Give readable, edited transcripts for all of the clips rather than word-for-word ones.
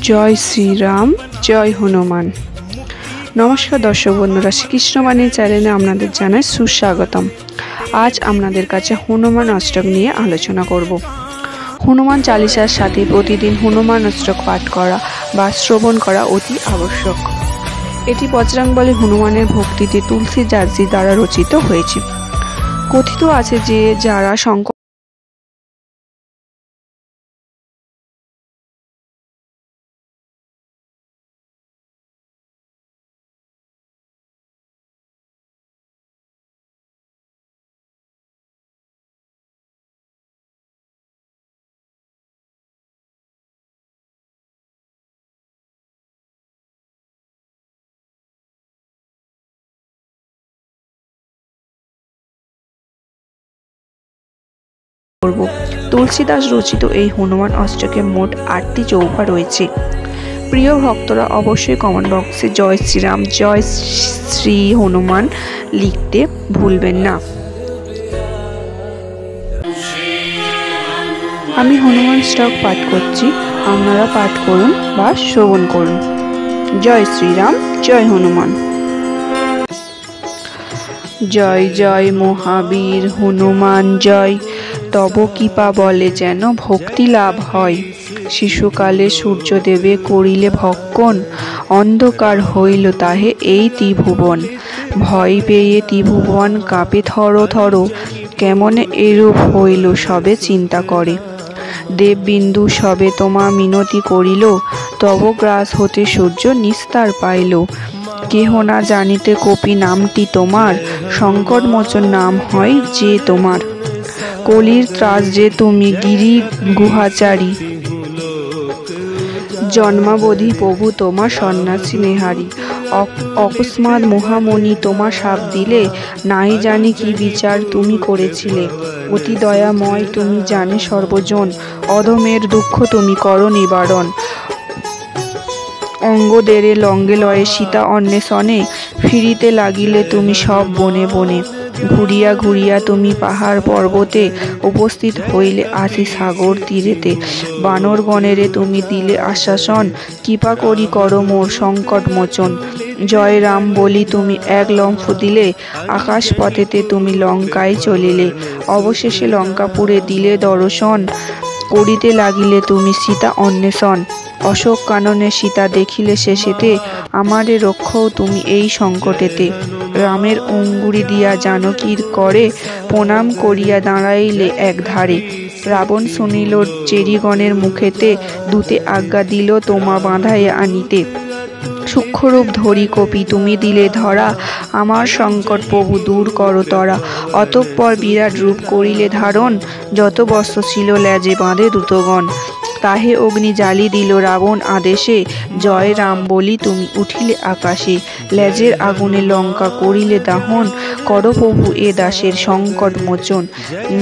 জয় শ্রীরাম, জয় হনুমান। নমস্কার দর্শক বন্ধুরা, শ্রীকৃষ্ণবাণী চ্যানেলে আপনাদের জানাই সুস্বাগতম। আজ আপনাদের কাছে হনুমান অষ্টক নিয়ে আলোচনা করব। হনুমান চালিসার সাথে প্রতিদিন হনুমান অষ্টক পাঠ করা বা শ্রবণ করা অতি আবশ্যক। এটি বজরংবলী হনুমানের ভক্তিতে তুলসী দাসজি দ্বারা রচিত হয়েছে। কথিত আছে যে যারা শঙ্কর করব। তুলসীদাস রচিত এই হনুমান অষ্টকে মোট ৮টি চৌপা রয়েছে। প্রিয় ভক্তরা অবশ্যই কমেন্ট বক্সে জয় শ্রীরাম, জয় শ্রী হনুমান লিখতে ভুলবেন না। আমি হনুমান অষ্টক পাঠ করছি, আপনারা পাঠ করুন বা শ্রবণ করুন। জয় শ্রীরাম, জয় হনুমান। জয় জয় মহাবীর হনুমান জয়, তব কৃপা বলে যেন ভক্তি লাভ হয়। শিশুকালে সূর্যদেবে করিলে ভক্ষণ, অন্ধকার হইল তাহে এই ত্রিভুবন। ভয় পেয়ে ত্রিভুবন কাঁপে থর থর, কেমনে এরূপ হইল সবে চিন্তা করে। দেববিন্দু সবে তোমা মিনতি করিল, তব গ্রাস হতে সূর্য নিস্তার পাইল। কেহ না জানিতে কপি নামটি তোমার, সংকট মোচন নাম হয় যে তোমার। কলির ত্রাস যে তুমি গিরি গুহাচারী, জন্মাবধি প্রভু তোমা সন্ন্যাসী নেহারি। অকস্মাৎ মহামণি তোমা শাপ দিলে, নাই জানি কি বিচার তুমি করেছিলে। অতি দয়াময় তুমি জানে সর্বজন, অধমের দুঃখ তুমি করো নিবারণ। অঙ্গদেরে লঙ্গে লয়ে সীতা অন্বেষণে, ফিরিতে লাগিলে তুমি সব বনে বনে। ঘুরিয়া ঘুরিয়া তুমি পাহাড় পর্বতে, উপস্থিত হইলে আসি সাগর তীরেতে। বানরগণেরে তুমি দিলে আশ্বাসন, কৃপা করি করো মোর সংকট মোচন। জয় রাম বলি তুমি এক লম্ফ দিলে, আকাশ পথেতে তুমি লঙ্কায় চলিলে। অবশেষে লঙ্কাপুরে দিলে দর্শন, করিতে লাগিলে তুমি সীতা অন্বেষণ। অশোক কাননে সীতা দেখিলে শেষেতে, আমারে রক্ষও তুমি এই সংকটেতে। রামের অঙ্গুরি দিয়া জানকীর করে, প্রণাম করিয়া দাঁড়াইলে এক ধারে। রাবণ শুনিল চেরিগণের মুখেতে, দূতে আজ্ঞা দিল তোমা বাঁধাইয়া আনিতে। সূক্ষ্মরূপ ধরি কপি তুমি দিলে ধরা, আমার সংকট প্রভু দূর করো তরা। অতঃপর বিরাট রূপ করিলে ধারণ, যত বস্ত্র ছিল লেজে বাঁধে দ্রুতগণ। তাহে অগ্নি জ্বালি দিল রাবণ আদেশে, জয় রাম বলি তুমি উঠিলে আকাশে। লেজের আগুনে লঙ্কা করিলে দাহন, করো প্রভু এ দাসের সংকট মোচন।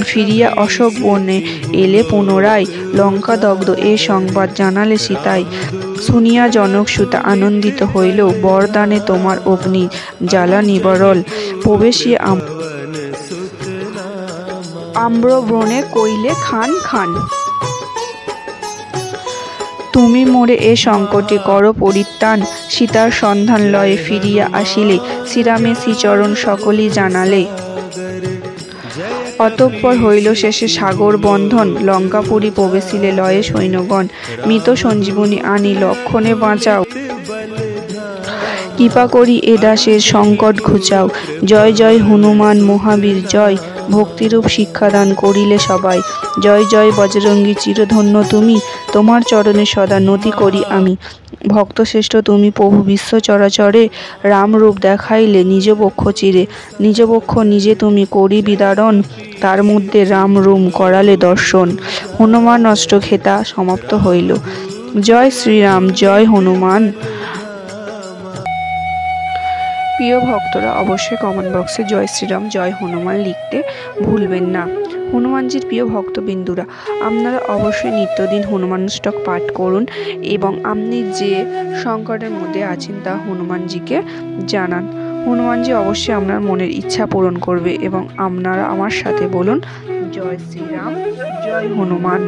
ফিরিয়া অশোক বনে এলে পুনরায়, লঙ্কা দগ্ধ এ সংবাদ জানালে সীতায়। শুনিয়া জনক সুতা আনন্দিত হইল, বরদানে তোমার অগ্নি জ্বালা নিবারল। প্রবেশিয়া আম্রব্রণে কইলে খান খান, তুমি মোরে এ সংকটে করো পরিত্রাণ। সীতার সন্ধান লয়ে ফিরিয়া আসিলে, শ্রীরামে শ্রীচরণ সকলই জানালে। অতঃপর হইল শেষে সাগর বন্ধন, লঙ্কাপুরী প্রবেশিলে লয়ে সৈন্যগণ। মৃত সঞ্জীবনী আনি লক্ষণে বাঁচাও, কৃপা করি এ দাসের সংকট ঘুচাও। জয় জয় হনুমান মহাবীর জয়, ভক্তিরূপ শিক্ষাদান করিলে সবাই। জয় জয় বজরঙ্গী চিরধন্য তুমি, তোমার চরণে সদা নতি করি আমি। ভক্তশ্রেষ্ঠ তুমি প্রভু বিশ্ব চরাচরে, রামরূপ দেখাইলে নিজ বক্ষ চিরে। নিজ বক্ষ নিজে তুমি করি বিদারণ, তার মধ্যে রাম রূম করালে দর্শন। হনুমান অষ্টক হেতা সমাপ্ত হইল। জয় শ্রীরাম, জয় হনুমান। প্রিয় ভক্তরা অবশ্যই কমেন্ট বক্সে জয় শ্রীরাম, জয় হনুমান লিখতে ভুলবেন না। হনুমানজির প্রিয় ভক্তবিন্দুরা, আপনারা অবশ্যই নিত্যদিন হনুমান অষ্টক পাঠ করুন এবং আপনি যে সংকটের মধ্যে আছেন তা হনুমানজিকে জানান। হনুমানজি অবশ্যই আপনার মনের ইচ্ছা পূরণ করবে এবং আপনারা আমার সাথে বলুন জয় শ্রীরাম, জয় হনুমান।